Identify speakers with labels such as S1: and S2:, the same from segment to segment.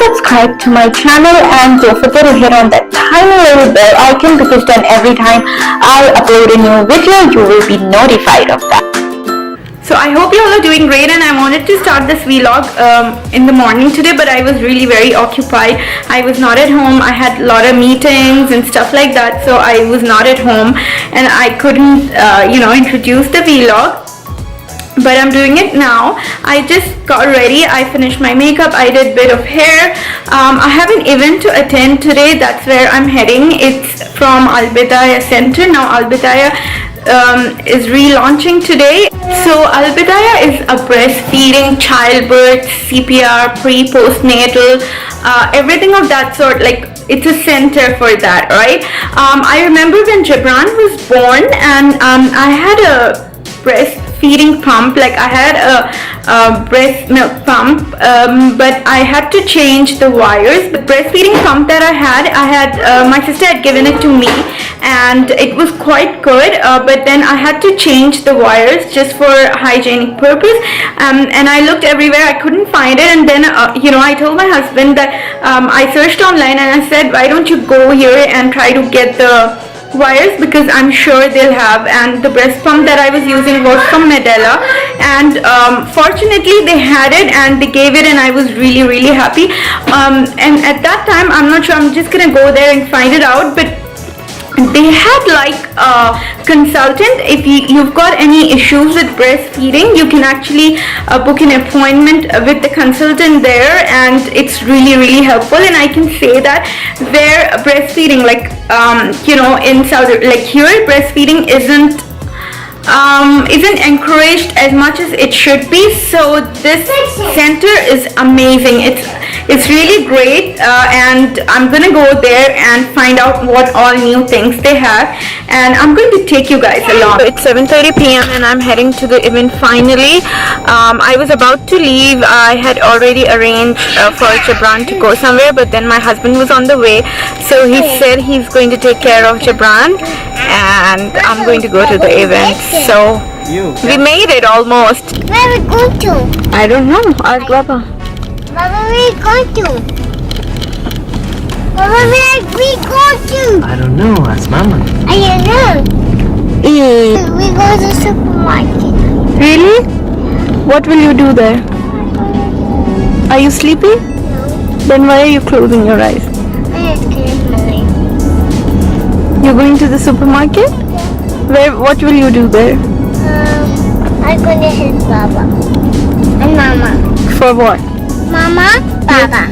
S1: subscribe to my channel and don't forget to hit on that tiny little bell icon, because then every time I upload a new video, you will be notified of that. So I hope you all are doing great, and I wanted to start this vlog in the morning today, but I was really very occupied. I was not at home. I had a lot of meetings and stuff like that, so I was not at home and I couldn't introduce the vlog. But I'm doing it now. I just got ready. I finished my makeup. I did a bit of hair. I have an event to attend today. That's where I'm heading. It's from Bidayah Center. Now Bidayah is relaunching today. So Bidayah is a breastfeeding, childbirth, CPR, pre-postnatal, everything of that sort. Like, it's a center for that, right? I remember when Jabran was born, and I had a breastfeeding pump. Like, I had a breast milk pump, but I had to change the wires. The breastfeeding pump that I had my sister had given it to me, and it was quite good, but then I had to change the wires just for hygienic purpose, and I looked everywhere. I couldn't find it, and then I told my husband that I searched online, and I said, why don't you go here and try to get the wires, because I'm sure they'll have. And the breast pump that I was using was from natal, and fortunately they had it and they gave it, and I was really happy. And at that time, I'm not sure, I'm just gonna go there and find it out, but they had like a consultant. If you've got any issues with breastfeeding, you can actually book an appointment with the consultant there, and it's really helpful. And I can say that where breastfeeding, like in Saudi, like here, breastfeeding isn't encouraged as much as it should be. So this center is amazing. It's really great, and I'm gonna go there and find out what all new things they have, and I'm going to take you guys along. So it's 7:30 p.m. and I'm heading to the event finally. I was about to leave. I had already arranged for Jabran to go somewhere, but then my husband was on the way, so he said he's going to take care of Jabran, and I'm going to go to the event. So we made it almost.
S2: Where are we going to?
S1: I don't know. Ask Baba.
S2: Baba, where are we going to? Baba, where are we going to?
S3: I don't know. Ask Mama.
S2: I don't know. We go to the supermarket.
S1: Really? What will you do there? Are you sleepy?
S2: No.
S1: Then why are you closing your eyes?
S2: I just close my eyes.
S1: You're going to the supermarket? Where? What will you do there?
S2: I'm going to help Baba and Mama.
S1: For what?
S2: Mama, Baba.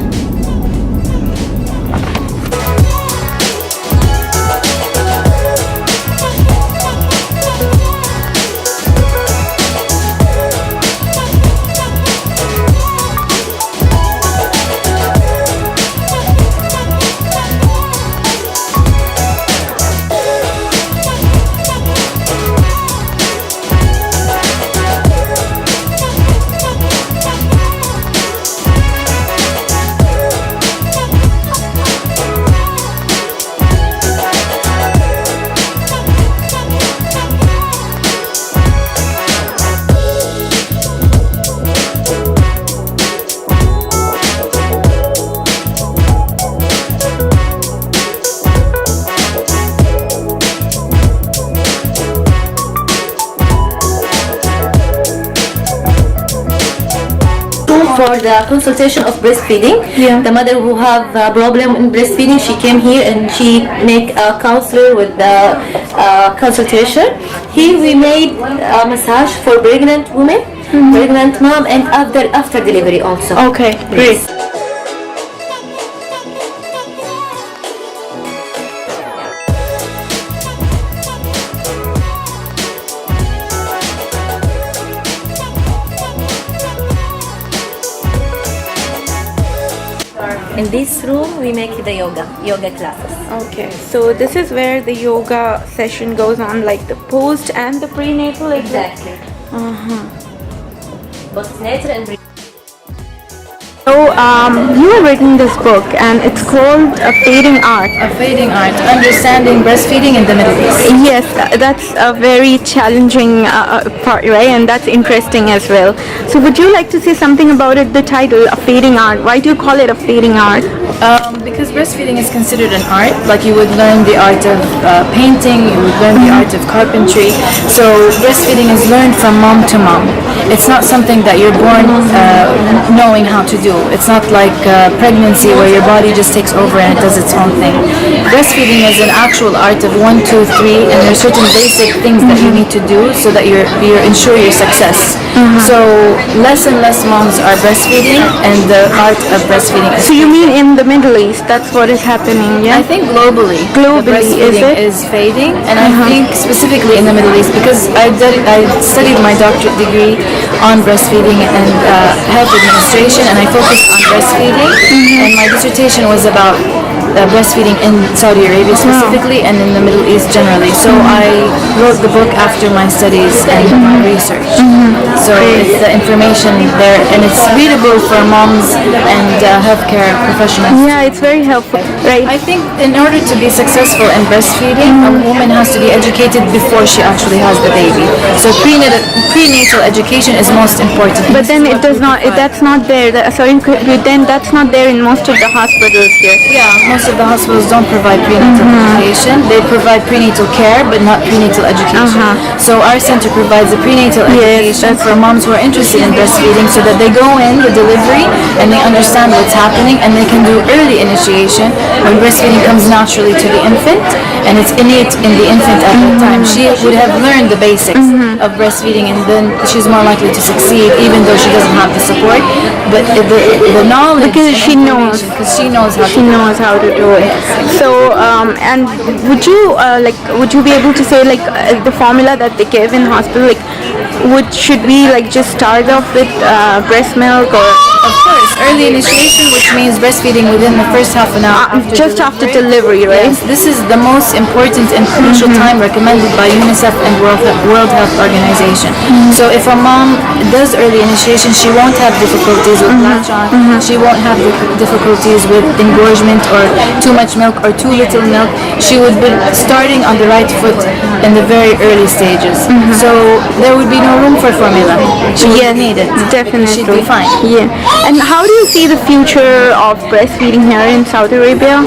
S4: For the consultation of breastfeeding, the mother who have a problem in breastfeeding, she came here and she make a counselor with the consultation. Here we made a massage for pregnant women, pregnant mom, and after delivery also.
S1: Okay, great.
S4: In this room, we make the yoga classes.
S1: Okay, so this is where the yoga session goes on, like the post and the prenatal.
S4: Exactly. Postnatal and
S1: So you have written this book, and it's called A Fading Art.
S3: A Fading Art, Understanding Breastfeeding in the Middle East.
S1: Yes, that's a very challenging part, right? And that's interesting as well. So would you like to say something about it, the title, A Fading Art? Why do you call it a fading art?
S3: Because breastfeeding is considered an art, like you would learn the art of painting, you would learn the art of carpentry. So breastfeeding is learned from mom to mom. It's not something that you're born knowing how to do. It's not like pregnancy where your body just takes over and it does its own thing. Breastfeeding is an actual art of 1, 2, 3, and there's certain basic things that you need to do so that you ensure your success. So less and less moms are breastfeeding, and the art of breastfeeding is.
S1: So you mean in the Middle East, that's what is happening, yeah?
S3: I think globally,
S1: Globally,
S3: the breastfeeding
S1: is
S3: is fading, and I think specifically in the Middle East because I studied my doctorate degree on breastfeeding and health administration, and I focused on breastfeeding, and my dissertation was about breastfeeding in Saudi Arabia specifically and in the Middle East generally. So I wrote the book after my studies and my research. So it's the information there, and it's readable for moms and healthcare professionals.
S1: Yeah, it's very helpful, right?
S3: I think in order to be successful in breastfeeding, a woman has to be educated before she actually has the baby. So prenatal education is most important.
S1: But then it does not. That's not there. Then that's not there in most of the hospitals here.
S3: Yeah, most of the hospitals don't provide prenatal education. They provide prenatal care, but not prenatal education. So our center provides a prenatal education for moms who are interested in breastfeeding, so that they go in the delivery and they understand what's happening, and they can do early initiation when breastfeeding comes naturally to the infant, and it's innate in the infant at that time. She would have learned the basics of breastfeeding, and then she's more likely to succeed, even though she doesn't have the support. But the knowledge,
S1: Because she knows.
S3: because she knows how
S1: She knows how to do it. So, and would you be able to say the formula that they give in hospital, should we just start off with breast milk, or
S3: Of course, early initiation, which means breastfeeding within the first half an hour
S1: just after delivery, right?
S3: Yes, this is the most important and crucial time recommended by UNICEF and World Health Organization. So if a mom does early initiation, she won't have difficulties with latch on. She won't have difficulties with engorgement or too much milk or too little milk. She would be starting on the right foot in the very early stages. So there would be no room for formula. She wouldn't need it.
S1: Definitely.
S3: She'd be fine.
S1: Yeah. And how do you see the future of breastfeeding here in Saudi Arabia?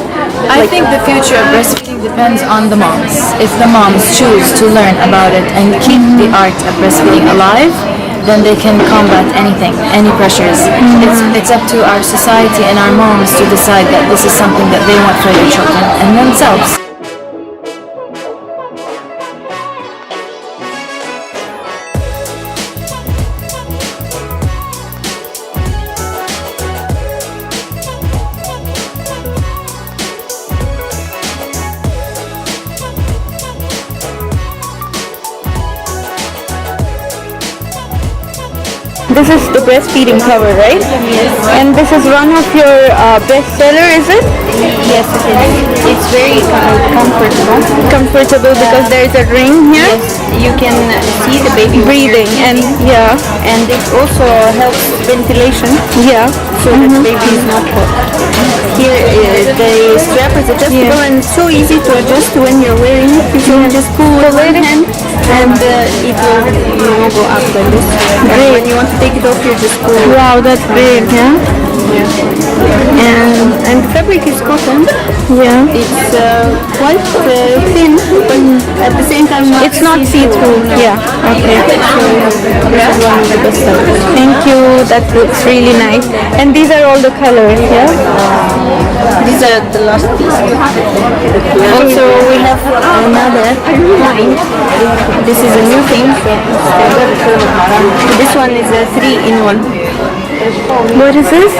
S3: I think the future of breastfeeding depends on the moms. If the moms choose to learn about it and keep the art of breastfeeding alive, then they can combat anything, any pressures. It's up to our society and our moms to decide that this is something that they want for their children and themselves.
S1: This is the breastfeeding cover, right?
S2: Yes.
S1: And this is one of your bestseller, is it?
S2: Yes, it is. It's very comfortable.
S1: Comfortable because there is a ring here.
S2: Yes, you can see the baby
S1: Breathing and yeah,
S2: and it also helps ventilation,
S1: yeah.
S2: so that the baby is not hot. Here, the strap is adjustable and it's so easy to adjust when you're wearing it. You can just pull with one hand and it will go up like this. And when you want to take it off, you just pull.
S1: Wow, that's great, yeah.
S2: And the fabric is cotton.
S1: Yeah.
S2: It's quite thin, but at the same time
S1: It's not see-through.
S2: No.
S1: Yeah. Okay.
S2: This is one of the best sellers.
S1: Thank you. That looks really nice. And these are all the colors, yeah?
S2: These are the last piece. Also, we have another line. This is a new thing. This one is a 3-in-1.
S1: What is this?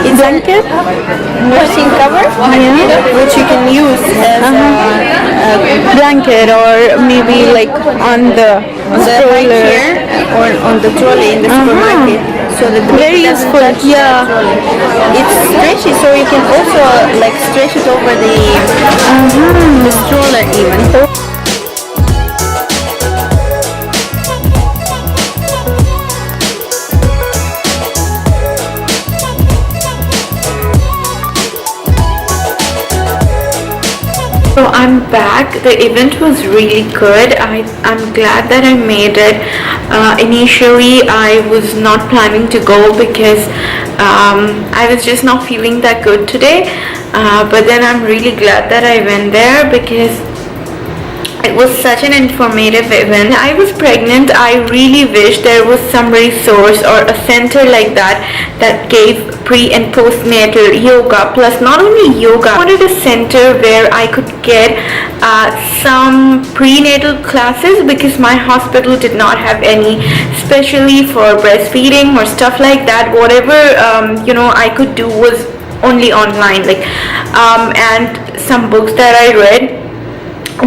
S2: It's
S1: Blanket?
S2: nursing cover, which you can use as a
S1: Blanket, or maybe on the
S2: right
S1: stroller.
S2: here or on the trolley in the supermarket, so that the
S1: Very
S2: baby doesn't
S1: useful,
S2: touch
S1: yeah.
S2: the trolley. It's stretchy, so you can also stretch it over the stroller even.
S1: back. The event was really good. I'm glad that I made it. Initially I was not planning to go because I was just not feeling that good today, but then I'm really glad that I went there because it was such an informative event. I was pregnant. I really wish there was some resource or a center like that that gave pre and postnatal yoga, plus not only yoga. I wanted a center where I could get some prenatal classes because my hospital did not have any, especially for breastfeeding or stuff like that. Whatever I could do was only online, and some books that I read.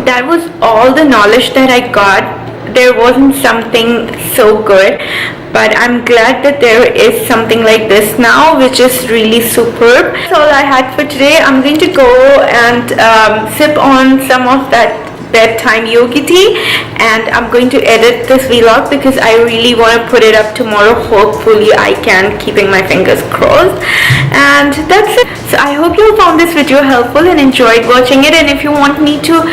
S1: That was all the knowledge that I got. There wasn't something so good, but I'm glad that there is something like this now, which is really superb. That's all I had for today. I'm going to go and sip on some of that bedtime yogi tea, and I'm going to edit this vlog because I really want to put it up tomorrow. Hopefully I can, keeping my fingers crossed. And that's it. So I hope you found this video helpful and enjoyed watching it, and if you want me to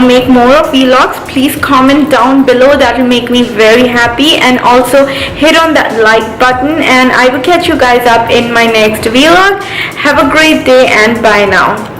S1: make more of vlogs, please comment down below. That will make me very happy, and also hit on that like button, and I will catch you guys up in my next vlog. Have a great day and bye now.